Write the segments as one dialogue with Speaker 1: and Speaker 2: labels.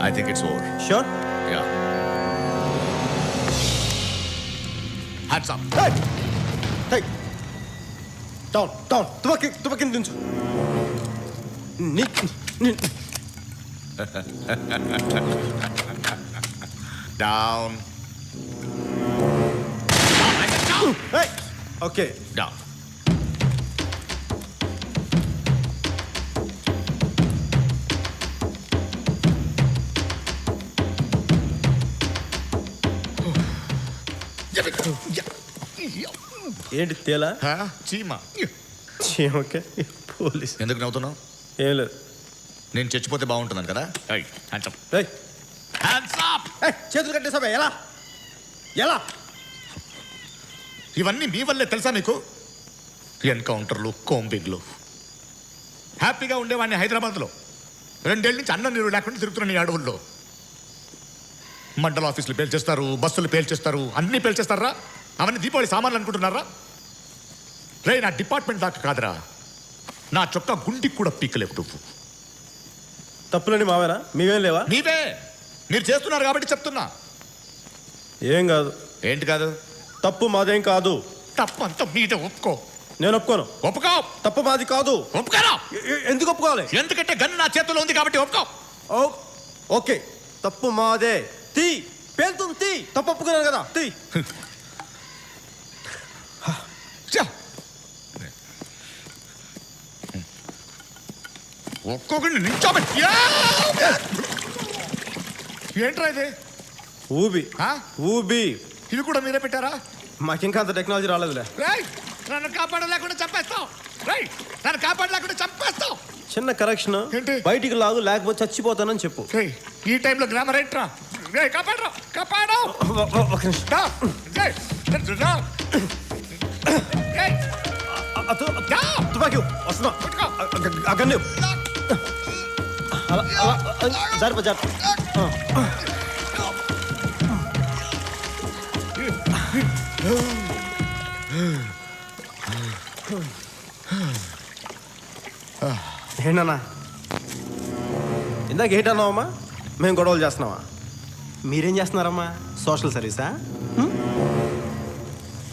Speaker 1: I think it's over.
Speaker 2: Sure?
Speaker 1: Yeah. Hands up.
Speaker 2: Hey! Hey! Down. తుపాకీ దించు.
Speaker 1: Down.
Speaker 2: Hey! Okay.
Speaker 1: Down.
Speaker 2: ఏంటి తేలా?
Speaker 1: చీమా.
Speaker 2: Okay police.
Speaker 1: ఎందుకు నవ్వుతున్నావు?
Speaker 2: ఏం లేదు.
Speaker 1: నేను చచ్చిపోతే బాగుంటున్నాను కదా. Hands up.
Speaker 2: Hey!
Speaker 1: Hands up.
Speaker 2: చేతులు కట్టేసావా? ఎలా?
Speaker 1: ఇవన్నీ మీ వల్లే తెలుసా మీకు? ఎన్కౌంటర్లు, కోంబింగ్లు. హ్యాపీగా ఉండేవాడిని హైదరాబాద్లో. 2 ఏళ్ళ నుంచి అన్నం నీరు లేకుండా తిరుగుతున్నాను ఈ అడవుల్లో. మండల ఆఫీసులు పేల్చేస్తారు, బస్సులు పేల్చేస్తారు, అన్నీ పేల్చేస్తారా? అవన్నీ దీపావళి సామాన్లు అనుకుంటున్నారా? రే, నా డిపార్ట్మెంట్ దాకా కాదురా, నా చొక్కా గుండికి కూడా పీకలేవు నువ్వు.
Speaker 2: తప్పులని మావేనా? మీవేం లేవా?
Speaker 1: నీవే. మీరు చేస్తున్నారు కాబట్టి చెప్తున్నా.
Speaker 2: ఏం కాదు.
Speaker 1: ఏంటి కాదు?
Speaker 2: తప్పు మాదేం కాదు.
Speaker 1: తప్పంతా మీదే. ఒప్పుకో.
Speaker 2: నేను ఒప్పుకోను.
Speaker 1: ఒప్పుకో.
Speaker 2: తప్పు మాది కాదు.
Speaker 1: ఒప్పుకోరా.
Speaker 2: ఎందుకు ఒప్పుకోవాలి?
Speaker 1: ఎందుకంటే గన్ను నా చేతిలో ఉంది కాబట్టి ఒప్పుకో.
Speaker 2: ఓకే, తప్పు మాదే. తీ పేలుతుంది. తీ. తప్పు ఒప్పుకున్నాను కదా. తీ.
Speaker 1: ఒక్కొక్కడిని నిల్చోబెట్టి. ఏంట్రా ఇది?
Speaker 2: ఊబి.
Speaker 1: ఇవి కూడా మీరే పెట్టారా?
Speaker 2: మాకింకా అంత టెక్నాలజీ రాలేదులే.
Speaker 1: నన్ను కాపాడలేకుండా చంపేస్తావు. నన్ను కాపాడలేకుండా చంపేస్తావు.
Speaker 2: చిన్న కరెక్షన్.
Speaker 1: ఏంటి?
Speaker 2: బయటికి లాగు, లేకపోతే చచ్చిపోతానని చెప్పు.
Speaker 1: ఈ టైంలో గ్రామర్ ఏంట్రా? కాపాడరా, కాపాడు.
Speaker 2: ఒక నిమిషం. తుపాకీ వస్తున్నా. అక్కడనే జారిపో. ఏంటన్నా ఇందాక ఏంటన్నావమ్మా? మేము గొడవలు చేస్తున్నావా? మీరేం చేస్తున్నారమ్మా? సోషల్ సర్వీసా?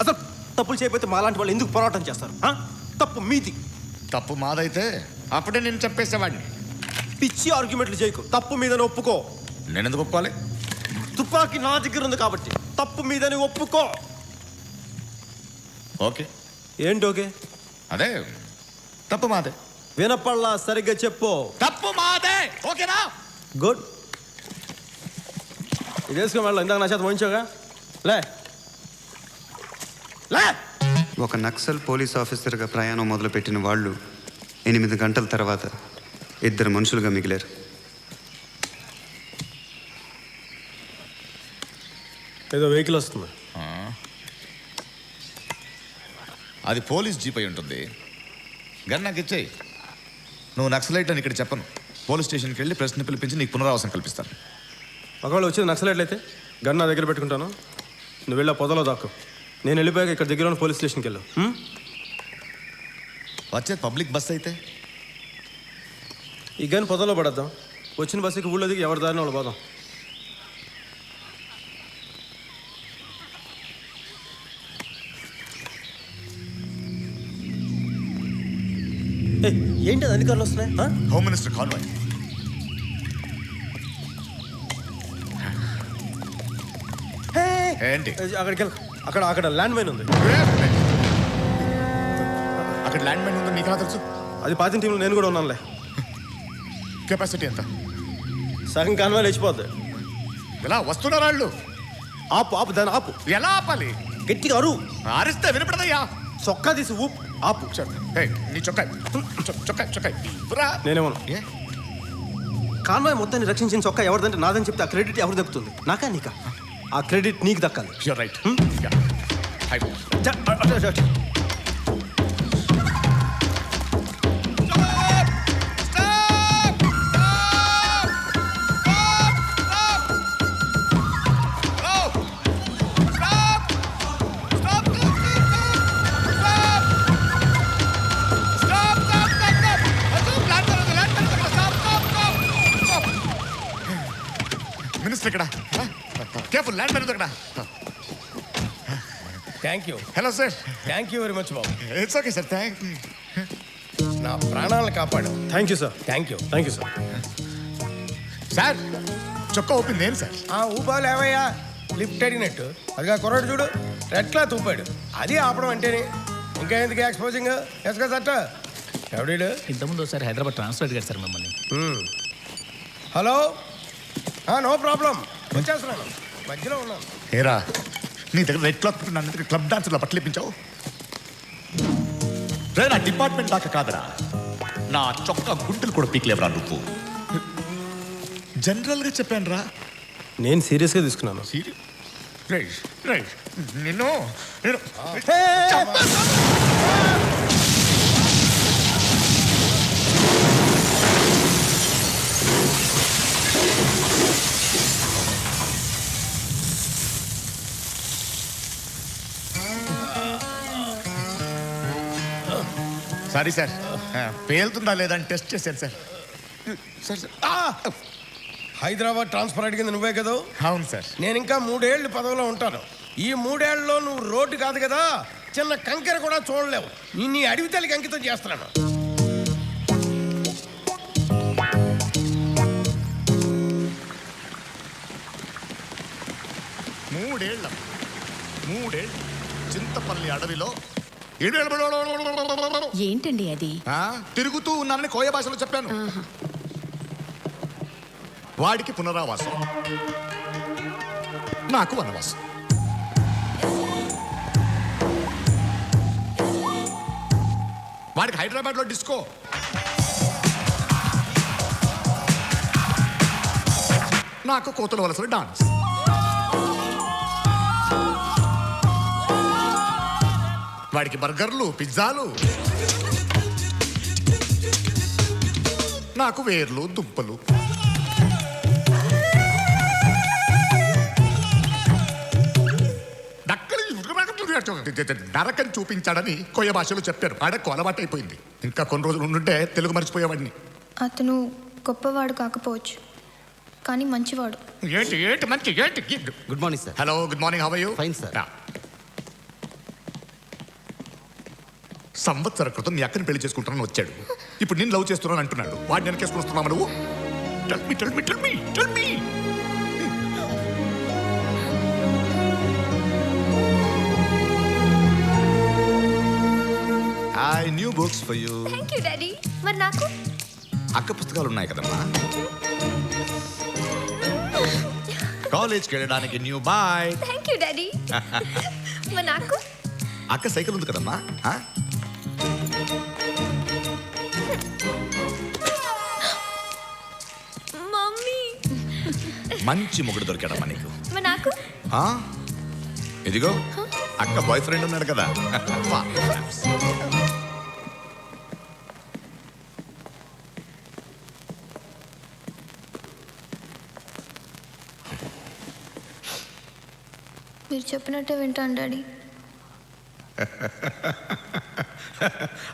Speaker 2: అసలు తప్పులు చేయకపోతే మాలాంటి వాళ్ళు ఎందుకు పోరాటం చేస్తారు? తప్పు మీది.
Speaker 1: తప్పు మాదైతే అప్పుడే నేను చంపేసేవాడిని.
Speaker 2: పిచ్చి ఆర్గ్యుమెంట్లు చేయకు. తప్పు మీదని ఒప్పుకో.
Speaker 1: నేను ఎందుకు ఒప్పుకోవాలి?
Speaker 2: తుపాకీ నా దగ్గర ఉంది కాబట్టి తప్పు మీదని ఒప్పుకో.
Speaker 1: ఓకే.
Speaker 2: ఏంటి ఓకే?
Speaker 1: అదే, తప్పు మాదే.
Speaker 2: వినపల్లా, సరిగ్గా చెప్పు.
Speaker 1: తప్పు మాదే. ఓకేనా?
Speaker 2: గుడ్. ఇది వేసుకుని వెళ్ళా. ఇందాక నా చేత మంచోగా లే.
Speaker 3: ఒక నక్సల్ పోలీస్ ఆఫీసర్గా ప్రయాణం మొదలుపెట్టిన వాళ్ళు 8 గంటల తర్వాత 2 మనుషులుగా మిగిలారు.
Speaker 2: ఏదో వెహికల్ వస్తుంది.
Speaker 1: అది పోలీస్ జీప్ అయి ఉంటుంది. గన్ నాకు ఇచ్చేయి. నువ్వు నక్సలైట్ అని ఇక్కడ చెప్పను. పోలీస్ స్టేషన్కి వెళ్ళి ప్రెస్ని పిలిపించి నీకు పునరావాసం కల్పిస్తాను.
Speaker 2: ఒకవేళ వచ్చేది నక్సలైట్లు అయితే గన్ నా దగ్గర పెట్టుకుంటాను. నువ్వు వెళ్ళా పొదలో దాక్కు. నేను వెళ్ళిపోయాక ఇక్కడ దగ్గర ఉన్న పోలీస్ స్టేషన్కి వెళ్ళు.
Speaker 1: వచ్చేది పబ్లిక్ బస్ అయితే
Speaker 2: ఈ గన్ పొదలో పడద్దాం. వచ్చిన బస్సుకి ఊళ్ళో దిగి ఎవరి దారిని వాళ్ళు పోదాం. ఏంటి అది అధికారులు వస్తున్నాయి?
Speaker 1: Home minister convoy. ఏంటి?
Speaker 2: అక్కడికి వెళ్ళి అక్కడ ల్యాండ్ మైన్ ఉంది.
Speaker 1: అక్కడ ల్యాండ్ మైన్ ఉందో నీకు తెలుసు?
Speaker 2: అది పాతిన టీంలో నేను కూడా ఉన్నానులే.
Speaker 1: కెపాసిటీ ఎంత?
Speaker 2: సగం కాన్వాయ్ లేచిపోద్ది.
Speaker 1: ఎలా వస్తున్నారు వాళ్ళు?
Speaker 2: ఆపు దాన్ని ఆపు.
Speaker 1: ఎలా ఆపాలి?
Speaker 2: గట్టిగా అరువు.
Speaker 1: ఆరిస్తే వినపడదయ్యా.
Speaker 2: చొక్కా తీసి ఊపు. ఆపు.
Speaker 1: నీ చొక్కా.
Speaker 2: నేనేమన్నా కాన్వాయ్ మొత్తాన్ని రక్షించిన చొక్కా ఎవరిదంటే నాదని చెప్తే ఆ క్రెడిట్ ఎవరు దక్కుతుంది? నాకా నీకా? ఆ క్రెడిట్ నీకు దక్కాలి.
Speaker 1: You're right. మినిస్టర్ ఇక్కడ కేర్ఫుల్ ల్యాండ్ మైన్ ఇక్కడ.
Speaker 4: Thank you
Speaker 1: hello sir.
Speaker 4: Thank you very much Babu.
Speaker 1: It's okay sir. Thank you.
Speaker 4: నా ప్రాణాలను కాపాడు.
Speaker 2: Thank you sir.
Speaker 4: Thank you.
Speaker 2: Thank you sir.
Speaker 1: Sir చొక్కా ఓపెన్ ఏం sir?
Speaker 4: ఊపాలు ఏవయ్యా lift అడిగినట్టు అదిగా కుర్రాడు చూడు రెట్లా తూపాడు. అది ఆపడం అంటేనే. ఇంకా ఎందుకు ఎక్స్పోజింగ్ ఎస్గా సట్ట ఎవడీడు?
Speaker 5: ఇంతకుముందు ఒకసారి హైదరాబాద్ ట్రాన్స్ఫర్ అడిగారు సార్ మిమ్మల్ని.
Speaker 4: హలో నో ప్రాబ్లం వచ్చేస్తున్నాను మధ్యలో ఉన్నాను.
Speaker 1: ఏరా నీ దగ్గర రెడ్ క్లాత్ నన్ను క్లబ్ డాన్సర్లో పట్లిపించావు. రే నా డిపార్ట్మెంట్ దాకా కాదరా, నా చొక్కా గుంటలు కూడా పీక్లేవరా నువ్వు. జనరల్గా చెప్పాను రా.
Speaker 2: నేను సీరియస్గా తీసుకున్నాను.
Speaker 1: నిన్ను సారీ సార్, పేలుతుందా లేదా అని టెస్ట్ చేశాను సార్. సార్
Speaker 4: హైదరాబాద్ ట్రాన్స్ఫర్ అడిగింది నువ్వే కదా?
Speaker 1: అవును సార్.
Speaker 4: నేను ఇంకా 3 ఏళ్ళు పదవిలో ఉంటాను. ఈ 3 ఏళ్ళలో నువ్వు రోడ్డు కాదు కదా చిన్న కంకెర కూడా చూడలేవు. నీ అడవి తల్లికి అంకితం చేస్తున్నాను.
Speaker 1: మూడేళ్ళు చింతపల్లి అడవిలో
Speaker 6: ఏంటండి అది?
Speaker 1: తిరుగుతూ ఉన్నానని కోయ భాషలో చెప్పాను. వాడికి పునరావాసం, నాకు వనవాసం. వాడికి హైదరాబాద్లో డిస్కో, నాకు కోతుల వలసలో డాన్స్. వాడికి బర్గర్లు, పిజ్జాలు, నాకు వేర్లు, దుంపలు. నరకం చూపించాడని కొయ్య భాషలో చెప్పారు. ఆడకు అలవాటు అయిపోయింది. ఇంకా కొన్ని రోజులు ఉండుంటే తెలుగు మర్చిపోయేవాడిని.
Speaker 7: అతను గొప్పవాడు కాకపోవచ్చు, కానీ మంచివాడు.
Speaker 1: ఏంటి ఏంటి మంచి ఏంటి?
Speaker 8: Good morning sir.
Speaker 1: Hello, good morning. How are you?
Speaker 8: Fine sir.
Speaker 1: సంవత్సర క్రితం మీ అక్కని పెళ్లి చేసుకుంటానని వచ్చాడు. ఇప్పుడు నేను లవ్ చేస్తున్నాను అంటున్నాడు. వాడిని వెనకేసుకుని వస్తున్నావు నువ్వు. Tell me, tell me, tell me, tell me. I new books for you.
Speaker 7: Thank you daddy. మరి నాకు?
Speaker 1: అక్క పుస్తకాలు ఉన్నాయి కదమ్మా. కాలేజ్కి వెళ్ళడానికి new boy.
Speaker 7: Thank you daddy. మరి నాకు?
Speaker 1: అక్క సైకిల్ ఉంది కదమ్మా.
Speaker 7: మమ్మీ.
Speaker 1: మంచి మొగుడు దొరికాడమ్మా నీకు.
Speaker 7: మరి నాకు?
Speaker 1: ఇదిగో అక్క బాయ్ ఫ్రెండ్ ఉన్నాడు కదా.
Speaker 7: మీరు చెప్పినట్టే వింటాను డాడీ.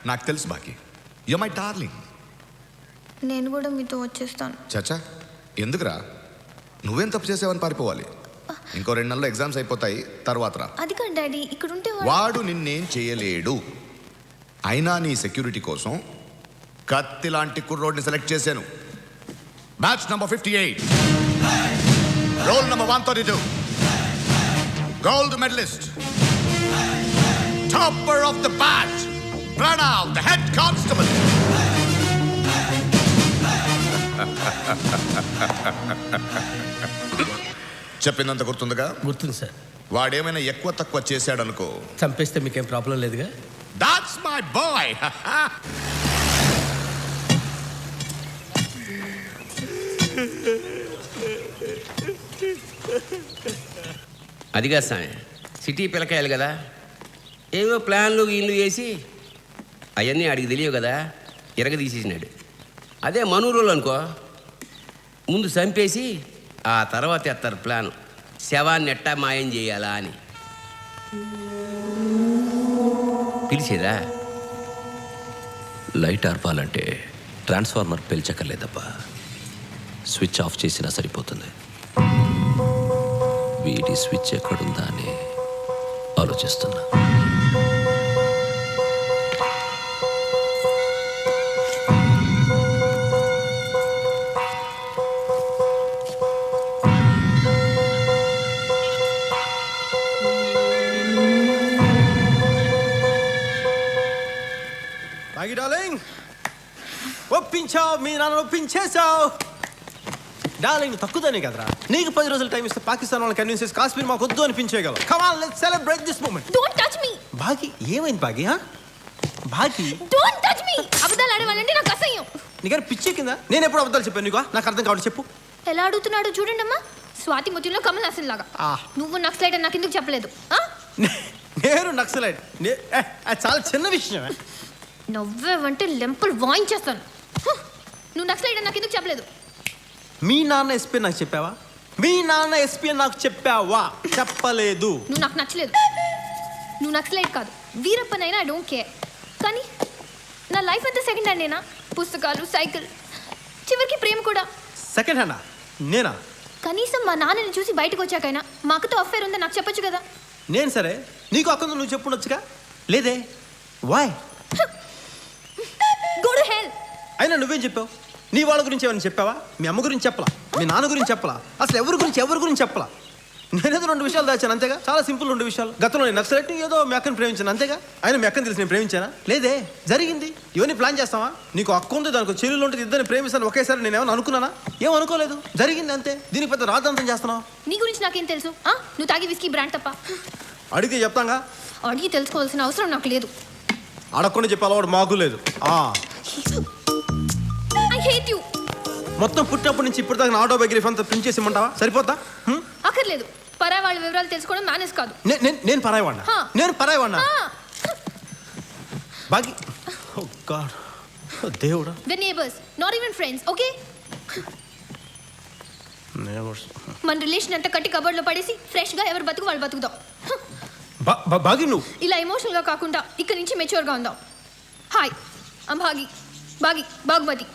Speaker 1: నాకు తెలుసు బాకీ. You my darling.
Speaker 7: నేను కూడా మీతో వచ్చేస్తాను.
Speaker 1: చచ్చా, ఎందుకురా? నువ్వేం తప్పు చేసావని పారిపోవాలి? ఇంకో 2 నెలల్లో ఎగ్జామ్స్ అయిపోతాయి, తర్వాత రా.
Speaker 7: అది కాదు డాడీ, ఇక్కడ ఉంటే
Speaker 1: వాడు నిన్నేం చేయలేడు. అయినా నీ సెక్యూరిటీ కోసం కత్తి లాంటి కుర్రోడ్ని సెలెక్ట్ చేశాను. Batch number 58, roll number 132, gold medalist, topper of the batch, Pranav the head constable. చెప్పిందంత గుర్తుందిగా?
Speaker 4: గుర్తుంది సార్.
Speaker 1: వాడేమైనా ఎక్కువ తక్కువ చేశాడనుకో,
Speaker 4: చంపేస్తే మీకేం ప్రాబ్లం లేదుగా?
Speaker 1: That's my boy.
Speaker 8: అదిగా సామె సిటీ పిల్లకాయలు కదా, ఏవో ప్లాన్లు ఇల్లు వేసి అవన్నీ ఆడికి తెలియవు కదా, ఇరగదీసేసినాడు. అదే మనూరులో అనుకో, ముందు చంపేసి ఆ తర్వాత ఎత్తారు ప్లాను, శవాన్ని ఎట్టా మాయం చేయాలా అని. పిలిచేదా?
Speaker 5: లైట్ ఆర్పాలంటే ట్రాన్స్ఫార్మర్ పేల్చక్కర్లేదబ్బా, స్విచ్ ఆఫ్ చేసినా సరిపోతుంది. వీడి స్విచ్ ఎక్కడుందా అని ఆలోచిస్తున్నా.
Speaker 2: బాగి డార్లింగ్, ఒప్పించావు, మీ నాన్న ఒప్పించేశావు. డార్లింగ్ నువ్వు తక్కువదానే కదరా, నీకు 10 రోజులు టైం ఇస్తే పాకిస్తాన్ వాళ్ళని కన్విన్స్ చేసి కాశ్మీర్ మాకు వద్దు అనిపించేయగలవు. Come on, let's celebrate this moment.
Speaker 7: Don't touch me.
Speaker 2: Bagi ఏమైంది బాగి? బాగి
Speaker 7: డోంట్ టచ్ మీ. అబద్ధాలు ఆడేవాళ్ళంటే నాకు అసహ్యం.
Speaker 2: నీకని పిచ్చే కింద నేను ఎప్పుడు అబద్ధాలు చెప్పాను నీకు? నాకు అర్థం కావాలి, చెప్పు.
Speaker 7: ఎలా అడుగుతున్నాడు చూడండి అమ్మా, స్వాతి ముత్యంలో కమల్ హాసన్ లాగా. నువ్వు నక్సలైట్ అని నాకు ఎందుకు చెప్పలేదు?
Speaker 2: నేను నక్సలైట్ అది చాలా చిన్న విషయం.
Speaker 7: నవ్వేవంటే లెంపలు వాయించేస్తాను. నువ్వు నక్సలైట్ అని నాకు ఎందుకు చెప్పలేదు?
Speaker 2: మీ నాన్న ఎస్పీ నాకు చెప్పావా? మీ నాన్న ఎస్పీ నాకు చెప్పావా? చెప్పలేదు.
Speaker 7: నువ్వు నాకు నచ్చలేదు. నువ్వు నక్సలైట్ కాదు, వీరప్పనైనా ఐ డోంట్ కేర్. కానీ నా లైఫ్ అంతా సెకండ్ హ్యాండేనా? పుస్తకాలు, సైకిల్, చివరికి ప్రేమ కూడా.
Speaker 2: సెకండ్ హ్యాండా? నేనా?
Speaker 7: కనీసం మా నాన్నని చూసి బయటకు వచ్చాకైనా మా అక్కతో అఫేర్ ఉందని నాకు చెప్పొచ్చు కదా.
Speaker 2: నేను సరే, నీకు అక్కడ నువ్వు చెప్పుండొచ్చుగా. లేదే, వాయ్?
Speaker 7: Go to hell.
Speaker 2: అయినా నువ్వేం చెప్పావు? నీ వాళ్ళ గురించి ఏమైనా చెప్పావా? మీ అమ్మ గురించి చెప్పలా, మీ నాన్న గురించి చెప్పలా, అసలు ఎవరి గురించి చెప్పలా. నేనేదో 2 విషయాలు దాచాను అంతేగా, చాలా సింపుల్ 2 విషయాలు. గతంలో నేను నక్సలైట్ ఏదో మీ అక్కని ప్రేమించాను అంతేగా. అయినా మీ అక్కని తెలిసి నేను ప్రేమించానా? లేదే, జరిగింది. ఇవన్నీ ప్లాన్ చేస్తావా? నీకు అక్క ఉంది, దానికి చెల్లెలు ఉంటుంది, ఇద్దరిని ప్రేమిస్తాను ఒకేసారి నేను ఏమైనా అనుకున్నానా? ఏం అనుకోలేదు, జరిగింది అంతే. దీనికి పెద్ద రాద్ధాంతం చేస్తున్నావు.
Speaker 7: నీ గురించి నాకేం తెలుసు? నువ్వు తాగి విస్కీ బ్రాండ్ తప్ప.
Speaker 2: అడిగితే చెప్తాగా.
Speaker 7: అడిగి తెలుసుకోవాల్సిన అవసరం నాకు లేదు.
Speaker 2: అడగకుండా చెప్పే అలవాటు మాకు లేదు.
Speaker 7: I hate you.
Speaker 2: మొత్తం పుట్టినప్పటి నుంచి ఇప్పుడు దాకా నా ఆటోబయోగ్రఫీ అంతా ప్రింట్ చేసి ఇమ్మంటావా? సరిపోతా?
Speaker 7: అక్కర్లేదు. పరాయి వాళ్ళ వివరాలు తెలుసుకోవడం మేనేజ్ కాదు.
Speaker 2: నేను పరాయివాడినా? నేను పరాయివాడినా? బాగి, ఓ గాడ్, దేవుడా.
Speaker 7: The neighbours, not even friends, okay? మన రిలేషన్ అంతా కట్టి కబోర్డ్లో పడేసి ఫ్రెష్గా ఎవరు బతుకు వాళ్ళు బతుకుదాం.
Speaker 2: బాగి నువ్వు
Speaker 7: ఇలా ఎమోషనల్గా కాకుండా ఇక్కడి నుంచి మెచ్యూర్గా ఉందాం. Hi, I'm Bagumati,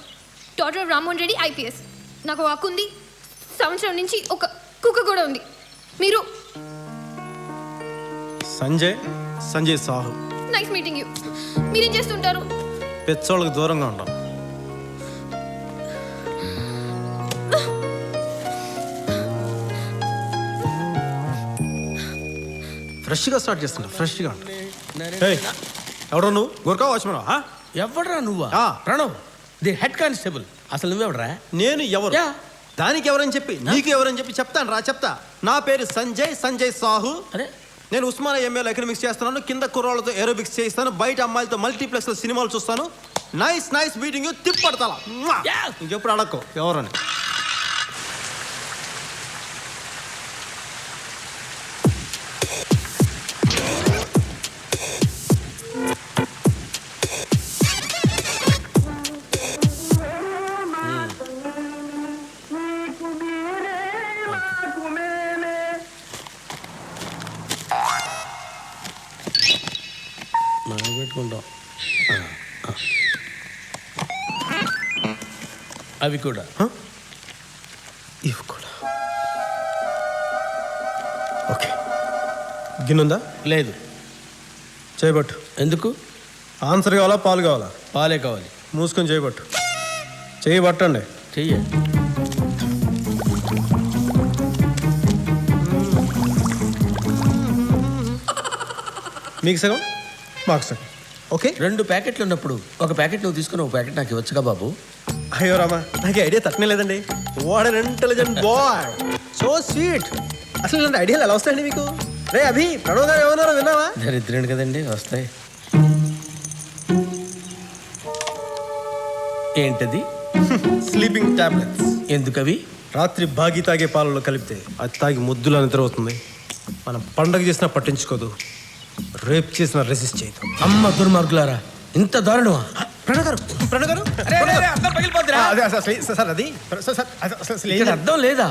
Speaker 7: daughter of Rammohan Reddy IPS. నాకు హక్కు ఉంది. సంవత్సరం నుంచి ఒక కుక్క కూడా ఉంది. మీరు?
Speaker 2: Sanjay Sahu.
Speaker 7: Nice meeting you. మీరేం చేస్తుంటారు?
Speaker 2: పెచ్చోళ్ళకి దూరంగా ఉంటాం. ఫ్రెష్గా స్టార్ట్ చేస్తున్నా, ఫ్రెష్గా. ఎవడో నువ్వు? గోర్ఖా వాచ్మన్?
Speaker 6: ఎవడరా నువ్వా? Pranav, the head constable. అసలు నువ్వెవడరా?
Speaker 2: నేను ఎవరు? దానికి ఎవరని చెప్పి నీకు ఎవరని చెప్పి చెప్తాను రా, చెప్తా. నా పేరు సంజయ్ సాహు.
Speaker 6: అరే,
Speaker 2: నేను ఉస్మానియా MA ఎకనామిక్స్ చేస్తున్నాను. కింద కుర్రాళ్ళతో ఏరోబిక్స్ చేయిస్తాను, బయట అమ్మాయిలతో మల్టీప్లెక్స్ సినిమాలు చూస్తాను. Nice meeting you. తిప్పడతా ఇంకెప్పుడు అడక్కో ఎవరని.
Speaker 6: మనం పెట్టుకుంటాం. అవి కూడా
Speaker 2: ఇవి కూడా ఓకే. గిన్నుందా?
Speaker 6: లేదు.
Speaker 2: చేయబట్టు.
Speaker 6: ఎందుకు?
Speaker 2: ఆన్సర్ కావాలా పాలు కావాలా?
Speaker 6: పాలే కావాలి.
Speaker 2: మూసుకొని చేయబట్టు. చేయబట్టండి.
Speaker 6: చెయ్యి.
Speaker 2: మీకు సగం మాకు సగం. ఓకే.
Speaker 6: 2 ప్యాకెట్లు ఉన్నప్పుడు ఒక ప్యాకెట్ నువ్వు తీసుకుని ఒక ప్యాకెట్ నాకు ఇవ్వచ్చుగా బాబు.
Speaker 2: అయ్యో రామా, నాకు ఐడియా తట్టనే లేదండి. What an intelligent boy, so sweet. అసలు ఇలాంటి ఐడియాలు ఎలా వస్తాయండి మీకు? రే అభి, ప్రణవ్ గారు ఏమన్నారో విన్నావా?
Speaker 6: దరిద్రుడు కదండి, వస్తాయి. ఏంటది?
Speaker 2: Sleeping tablets.
Speaker 6: ఎందుకవి?
Speaker 2: రాత్రి బాగి తాగే పాలలో కలిపితే అది తాగి ముద్దులా నిద్ర అవుతుంది. మనం పండగ చేసినా పట్టించుకోదు, రేప్ చేసినా రెసిస్ట్ చేయదు.
Speaker 6: అమ్మ దుర్మార్గులారా, ఇంత దారుణమా?
Speaker 2: ప్రణవ్ గారు
Speaker 6: ఇక్కడ అర్థం లేదా?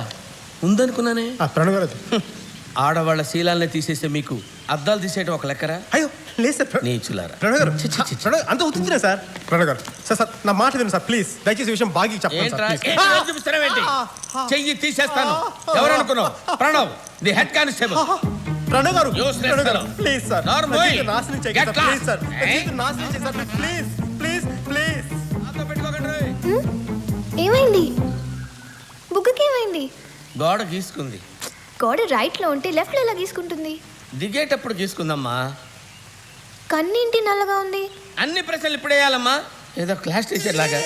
Speaker 6: ఉందనుకున్నానే.
Speaker 2: ప్రణవ్ గారు
Speaker 6: ఆడవాళ్ళ శీలాల్ని తీసేస్తే మీకు అద్దాలు తీసేయడం ఒక లెక్కరా?
Speaker 2: అయ్యో లేదు సార్
Speaker 6: నీచులారా.
Speaker 2: ప్రణవ్ గారు
Speaker 6: చి, చి, చి, చి.
Speaker 2: ప్రణవ్ అంత ఉత్తున్నా సార్. ప్రణవ్ గారు సార్ సార్ నా మాట విను సార్ ప్లీజ్. దయచేసి ఈ విషయం బాగా చెప్పండి
Speaker 6: ఏంట్రా?
Speaker 2: Sir please.
Speaker 6: ఏంటి చూపిస్తున్నావేంటి? చెయ్యి తీసేస్తాను. ఎవరు అనుకున్నావు? Pranav, the head constable.
Speaker 2: Pranav గారు
Speaker 6: Useless
Speaker 2: ప్రణవ్ గారు
Speaker 6: fellow.
Speaker 2: Please sir
Speaker 6: Normal.
Speaker 2: నా జీవితం నాశనం చేయకండి
Speaker 6: Get
Speaker 2: sir please sir
Speaker 6: lost.
Speaker 2: నా జీవితం నాశనం చేయకండి సార్ ప్లీజ్ ప్లీజ్ ప్లీజ్.
Speaker 6: నాతో పెట్టుకోకండి.
Speaker 7: ఏమైంది? బుగ్గకి ఏమైంది?
Speaker 6: గోడ గీసుకుంది.
Speaker 7: గోడ రైట్లో ఉంటే లెఫ్ట్లో ఎలా గీసుకుంటుంది?
Speaker 6: దిగేటప్పుడు గీసుకుందమ్మా.
Speaker 7: కన్నింటి నల్లగా ఉంది.
Speaker 6: అన్ని ప్రశ్నలు ఇప్పుడు వేయాలమ్మా, ఏదో క్లాస్ టీచర్ లాగా.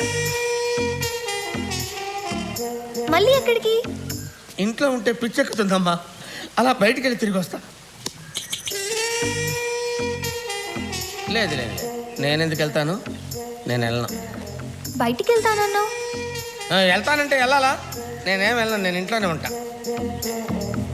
Speaker 7: మళ్ళీ ఎక్కడికి?
Speaker 6: ఇంట్లో ఉంటే పిచ్చెక్కుతుందమ్మా, అలా బయటికి వెళ్ళి తిరిగి వస్తా. లేదు లేదు, నేను ఎందుకు వెళ్తాను? నేను వెళ్ళను.
Speaker 7: బయటికి వెళ్తానన్నావు.
Speaker 6: వెళ్తానంటే వెళ్ళాలా? నేనేం వెళ్ళను, నేను ఇంట్లోనే ఉంటా.